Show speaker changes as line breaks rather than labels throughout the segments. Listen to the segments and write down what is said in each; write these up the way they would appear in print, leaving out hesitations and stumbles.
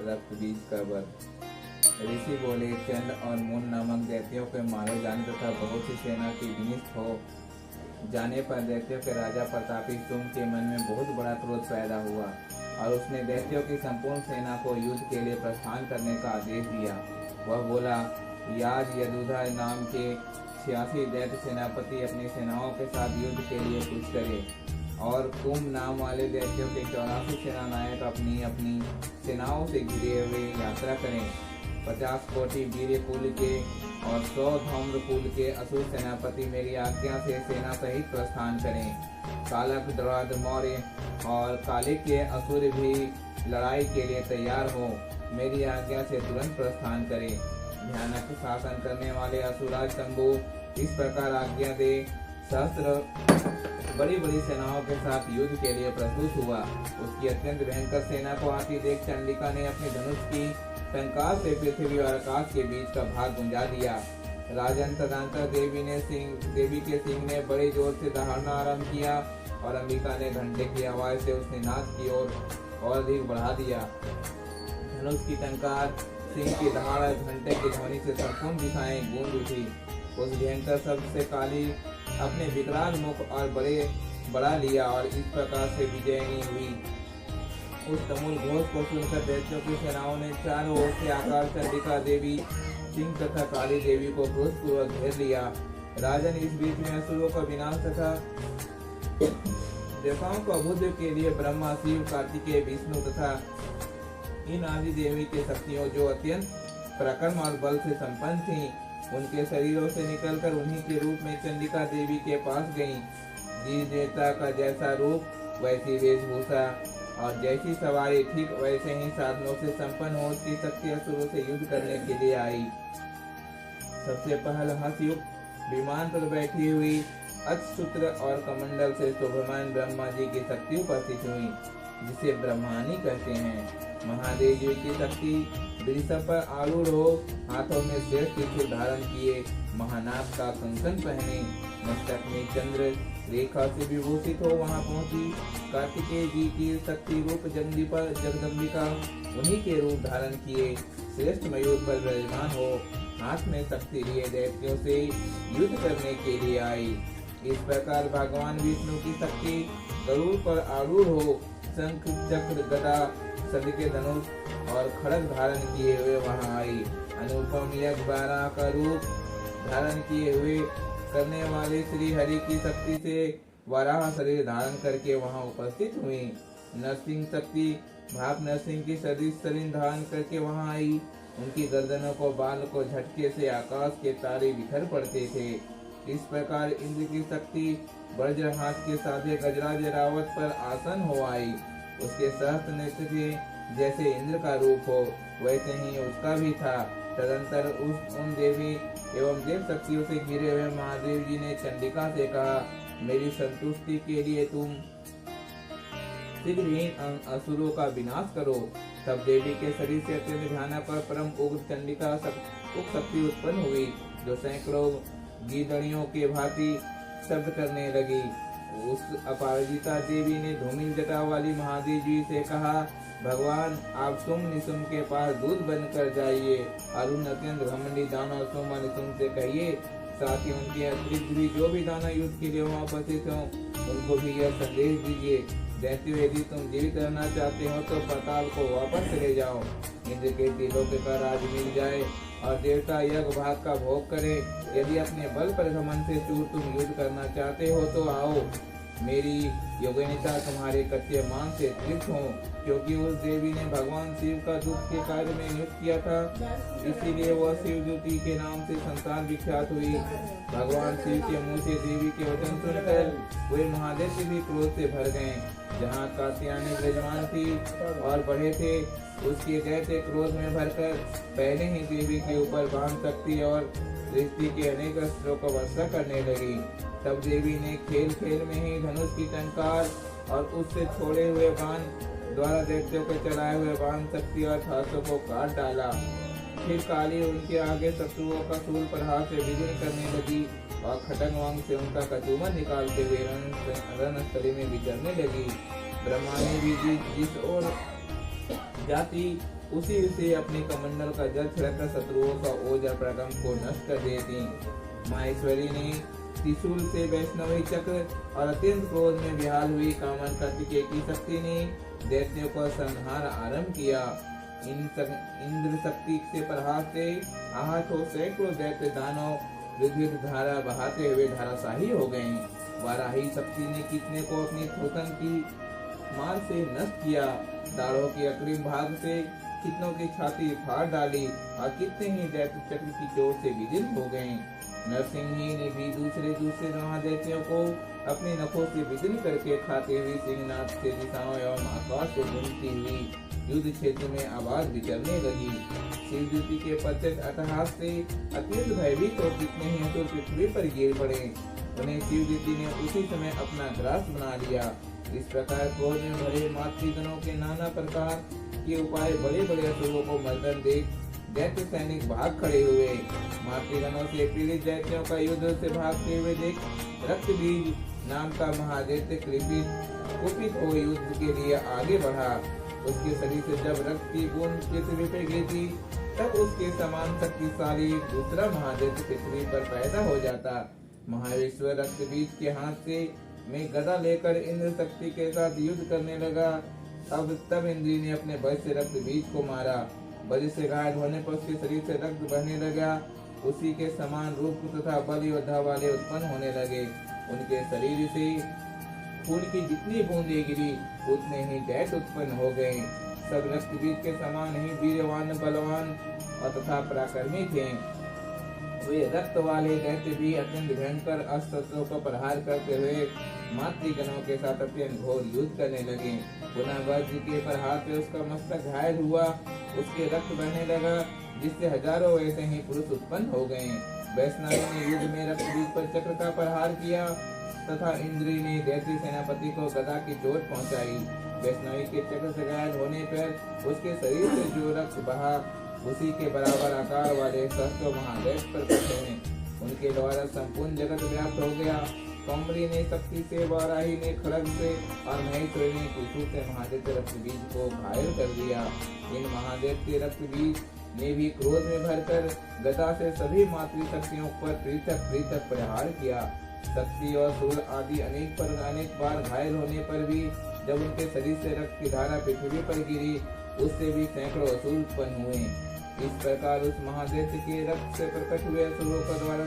रक्त बीज का वर। ऋषि बोले, चंड और मून नामक दैत्यों के मारे जाने तथा बहुत सी सेना की विनिष्ट हो जाने पर दैत्यों के राजा प्रतापी तुम के मन में बहुत बड़ा क्रोध पैदा हुआ और उसने दैत्यों की संपूर्ण सेना को युद्ध के लिए प्रस्थान करने का आदेश दिया। वह बोला, याज यदुधा नाम के 86 दैत्य सेनापति अपनी सेनाओं के साथ युद्ध के लिए कूच करे और कुंभ नाम वाले दैत्यों के 84 सेना नायक अपनी अपनी सेनाओं से घिरे हुए यात्रा करें। 50 कोटि वीर कुल के और 100 धौम्र कुल के असुर सेनापति मेरी आज्ञा से सेना सहित प्रस्थान करें। कालक द्रौद मौर्य और कालिक के असुर भी लड़ाई के लिए तैयार हो मेरी आज्ञा से तुरंत प्रस्थान करें। भयानक शासन करने वाले असुराज शंभु इस प्रकार आज्ञा दे सहस्त्र बड़ी बड़ी सेनाओं के साथ युद्ध के लिए प्रस्तुत हुआ। उसकी अत्यंत भयंकर सेना को आती देख चंडिका ने अपने धनुष की टंकार से पृथ्वी और आकाश के बीच का भाग गुंजा दिया। राजन तदंतर देवी के सिंह ने बड़े जोर से दहाड़ना आरंभ किया और अंबिका ने घंटे की आवाज से उसने नाच की ओर और अधिक बढ़ा दिया। धनुष की टंकार, सिंह की दहाड़, घंटे की ध्वनि से संपूर्ण दिशाएं गूंज उठी। उस भयंकर शब्द से काली अपने विकराल मुख और बढ़ा लिया और इस प्रकार से विजयनी हुई। उस तमुल घोष को सुनकर दैत्यों की सेनाओं ने चारों ओर से आकर चंडिका देवी, सिंह तथा काली देवी को क्रोधपूर्वक घेर लिया। राजन, इस बीच में असुरों का विनाश तथा देवताओं को बुद्ध के लिए ब्रह्मा, शिव, कार्तिकेय, विष्णु तथा इन आदि देवी के शक्तियों जो अत्यंत पराक्रम और बल से संपन्न थीं, उनके शरीरों से निकलकर उन्हीं के रूप में चंडिका देवी के पास गईं। जिस देवता का जैसा रूप वैसी वेशभूषा और जैसी सवारी, ठीक वैसे ही साधनों से संपन्न हो उसकी शक्ति असुरों से युद्ध करने के लिए आई। सबसे पहले हंसयुक्त विमान पर बैठी हुई अक्षसूत्र और कमंडल से शोभमान ब्रह्मा जी की शक्ति उपस्थित हुई, जिसे ब्रह्मानी कहते हैं। महादेव जी की शक्ति वृषभ पर आरूढ़ हो, हाथों में श्रेष्ठ त्रिशूल धारण किए, महानाग का कंकन पहने, मस्तक में चंद्र रेखा से विभूषित हो वहां पहुंची। कार्तिकेय जी की शक्ति रूप जगदम्बिका उन्हीं के रूप धारण किए श्रेष्ठ मयूर पर विराजमान हो, हाथ में शक्ति लिए दैत्यों से युद्ध करने के लिए आई। इस प्रकार भगवान विष्णु की शक्ति गरुड़ पर आरूढ़ हो, शंख, चक्र, गदा, सदके धनुष और खड्ग धारण किए हुए वहां आई। अनुपम यज्ञ 12 का रूप धारण किए हुए करने वाले श्री हरि की शक्ति से वराह शरीर धारण करके वहां उपस्थित हुई। नरसिंह शक्ति भाप नरसिंह की सदृश शरीर धारण करके वहां आई। उनकी गर्दनों को बाल को झटके से आकाश के तारे बिखर पड़ते थे। इस प्रकार इंद्र की शक्ति वज्र हाथ के साधे गजराज रावत पर आसन हो आई। उसके सहस्त्र नेत्र थे, जैसे इंद्र का रूप हो वैसे ही उसका भी था। तदंतर उन देवी एवं देव शक्तियों से घिरे हुए महादेव जी ने चंडिका से कहा, मेरी संतुष्टि के लिए तुम शीघ्र ही असुरों का विनाश करो। तब देवी के शरीर से अत्यंत भयानक और परम उग्र चंडिका शक्ति उत्पन्न हुई, जो सैकड़ों गीदड़ियों के भांति शब्द करने लगी। उस अपराजिता देवी ने धूमिल जटा वाली महादेव जी से कहा, भगवान आप सुम निसुम के पास दूध बनकर जाइए और उन अत्यंत घमंडी दानव सुम और निसुम से कहिए, साथ ही उनके अतिरिक्त भी जो भी दानव युद्ध के लिए वहाँ उपस्थित हों उनको भी यह संदेश दीजिए, दैत्यों यदि तुम जीवित रहना चाहते हो तो पाताल को वापस चले जाओ। इंद्र के त्रिलोक का राज मिल जाए और देवता यज्ञ भाग का भोग करे। यदि अपने बल पर घमंड से चूर तुम युद्ध करना चाहते हो तो आओ, मेरी योगिनिता तुम्हारे कच्चे मांस से तृप्त हो। क्योंकि उस देवी ने भगवान शिव का दुख के कार्य में नियुक्त किया था, इसीलिए वह शिव ज्योति के नाम से संसार विख्यात हुई। भगवान शिव के मुंह से देवी के वचन सुनकर वे महादेव भी क्रोध से भर गए। जहाँ कात्यायनी विराजमान थी और बढ़े थे, उसके दैत्य क्रोध में भरकर पहले ही देवी के ऊपर बाण शक्ति और दृष्टि के अनेक अस्त्रों को वर्षा करने लगी। तब देवी ने खेल खेल में ही धनुष की टंकार और उससे छोड़े हुए बाण द्वारा दैत्यों के चलाए हुए बाण शक्ति और ठासों को काट डाला। फिर काली उनके आगे शत्रुओं का शूल प्रहार से विजय करने लगी और खड्गवांग से उनका कचूमर निकालते हुए रणस्थली में विचरने लगी। ब्रह्मा ने भी जिस ओर जाती उसी से अपने कमंडल का जल छिड़कर शत्रुओं का ओजर प्रगम को नष्ट कर देती। माहेश्वरी ने त्रिशूल से वैष्णवी चक्र और अत्यंत क्रोध में विहाल हुई कामन कार्तिकेय की शक्ति ने दैत्यों का संहार आरंभ किया। इंद्र शक्ति से प्रहार से आहत हो सैकड़ों दैत्य दानव विद्युत धारा बहाते हुए धाराशाही हो गए। वाराही शक्ति ने कितने को अपनी थोतन की मार से नष्ट किया। दाढ़ों के अग्रिम भाग से कितनों की छाती फाड़ डाली और कितने ही दैत्य चक्र की चोट से विदित हो गए। नरसिंही ने भी दूसरे महादैत्यों को अपने नखों से विदिन करके खाते हुए सिंहनाथ से दिशाओं एवं आकाश को घूमती हुई युद्ध क्षेत्र में आवाज विचरने लगी। शिवज्योति के प्रत्यक्ष अट्टहास से अत्यंत भयभीत हो कितने ही असुर पृथ्वी पर गिर पड़े। उन्हें शिवज्योति ने उसी समय अपना ग्रास बना लिया। इस प्रकार क्रोध में भरे मातृगणों के नाना प्रकार के उपाय बड़े बड़े असुरों को मर्दन देख दैत्य सैनिक भाग खड़े हुए। मातृगणों से पीड़ित दैत्यों का युद्ध से भागते हुए देख रक्तबीज नाम का महादैत्य कुपित हो युद्ध के लिए आगे बढ़ा। उसके शरीर से जब रक्त की बूंद पृथ्वी पर गिरती तब उसके समान शक्तिशाली दूसरा महादैत्य पृथ्वी पर पैदा हो जाता। महाविश्वर रक्तबीज के हाथ से में गदा लेकर इंद्र शक्ति के साथ युद्ध करने लगा। तब इंद्र ने अपने वज्र से रक्तबीज को मारा। वज्र से घायल होने पर उसके शरीर से रक्त बहने लगा। उसी के समान रूप तथा बल योद्धा वाले उत्पन्न होने लगे। उनके शरीर से खून की जितनी बूंदें गिरी उतने ही दैत्य उत्पन्न हो गए। सब रक्तबीज के समान ही वीरवान बलवान और तथा पराक्रमी थे। वे रक्त वाले दैत्य भी अत्यंत भयंकर अस्त्रों का प्रहार करते हुए मातृगणों के साथ अत्यंत घोर युद्ध करने लगे। पुनः वज्र के प्रहार से उसका मस्तक घायल हुआ, उसके रक्त बहने लगा, जिससे हजारों वैसे ही पुरुष उत्पन्न हो गए। वैष्णवी ने युद्ध में रक्तबीज पर चक्र का प्रहार किया तथा इंद्री ने दैत्य सेनापति को गदा की चोट पहुंचाई। वैष्णवी के चक्र से घायल होने पर उसके शरीर से जो रक्त बहा उसी के बराबर आकार वाले सहस्त्रों महादैत्य प्रकट हुए। उनके द्वारा संपूर्ण जगत व्याप्त हो गया। कौमरी ने शक्ति से, वाराही ने खड़ग से और महेश्वरी ने त्रिशूल से महादैत्य रक्तबीज को घायल कर दिया। इन महादैत्य रक्तबीज ने भी क्रोध में भरकर गदा से सभी मातृ शक्तियों पर पृथक पृथक प्रहार किया। शक्ति और सूर्य आदि अनेक बार घायल होने पर भी जब उनके शरीर से रक्त की धारा पृथ्वी पर गिरी उससे भी सैकड़ों असुर उत्पन्न हुए। इस प्रकार उस महादैत्य के रक्त से प्रकट हुए असुरों का द्वारा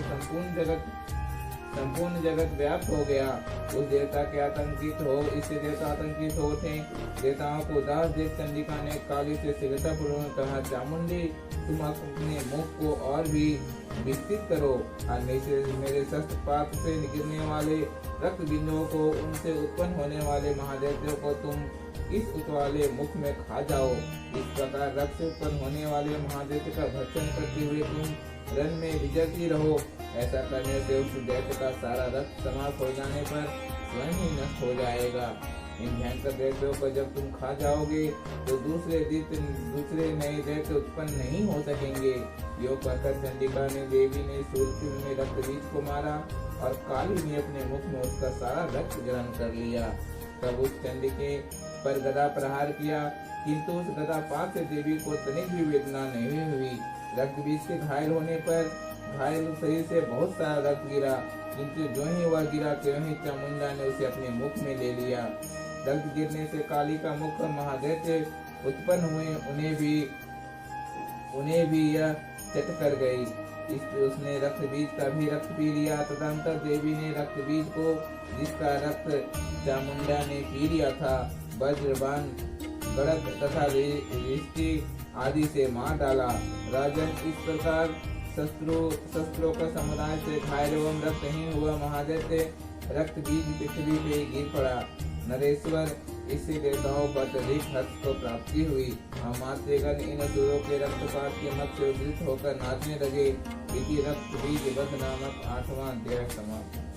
संपूर्ण जगत व्याप्त हो गया। उस देवता के आतंकित हो इससे देवता आतंकित होते। देवताओं को दास देव चंडिका ने काली से शीघ्रता पूर्वक कहा, चामुंडी तुम अपने मुख को और भी विस्तृत करो और मेरे शस्त्रपात से गिरने वाले रक्त बिंदुओं को, उनसे उत्पन्न होने वाले महादैत्यों को तुम इस उतवाले मुख में खा जाओ। इस प्रकार रक्त से उत्पन्न होने वाले महादैत्य का भक्षण करते हुए तुम रण में विचरती रहो। ऐसा करने से उस दैत्य का सारा रक्त समाप्त हो जाने पर स्वयं ही नष्ट हो जाएगा। इन भयंकर दैत्यों को जब तुम खा जाओगे तो दूसरे नए दैत्य उत्पन्न नहीं हो सकेंगे। यो कहकर चंडिका ने देवी ने शूल में रक्तबीज को मारा और काली ने अपने मुख में उसका सारा रक्त ग्रहण कर लिया। तब उस चंडिके पर गदा प्रहार किया, किंतु उस गदा पात से देवी को तनिक भी वेदना नहीं हुई। रक्तबीज के घायल होने पर घायल शरीर से बहुत सारा रक्त गिरा, किंतु जो ही वह गिरा त्यों ही चामुंडा ने उसे अपने मुख में ले लिया। रक्त गिरने से काली का मुख महादैत्य उत्पन्न हुए, उन्हें भी यह चट कर गई। उसने रक्तबीज का भी रक्त पी लिया। तदंतर देवी ने रक्तबीज को, जिसका रक्त चामुंडा ने पी लिया था, वज्रबाण, गड़क तथा रिष्टि आदि से मार डाला। राजन, इस प्रकार शस्त्रों का समुदाय से घायल एवं रक्तहीन हुआ महादैत्य रक्तबीज पृथ्वी पे गिर पड़ा। नरेश्वर, इससे देवताओं को अत्यधिक हर्ष को प्राप्ति हुई। अमात्यगण इन असुरों के रक्तपात के मत से उद्धृत होकर नाचने लगे। इति रक्त बीज वध नामक 8वां अध्याय समाप्त।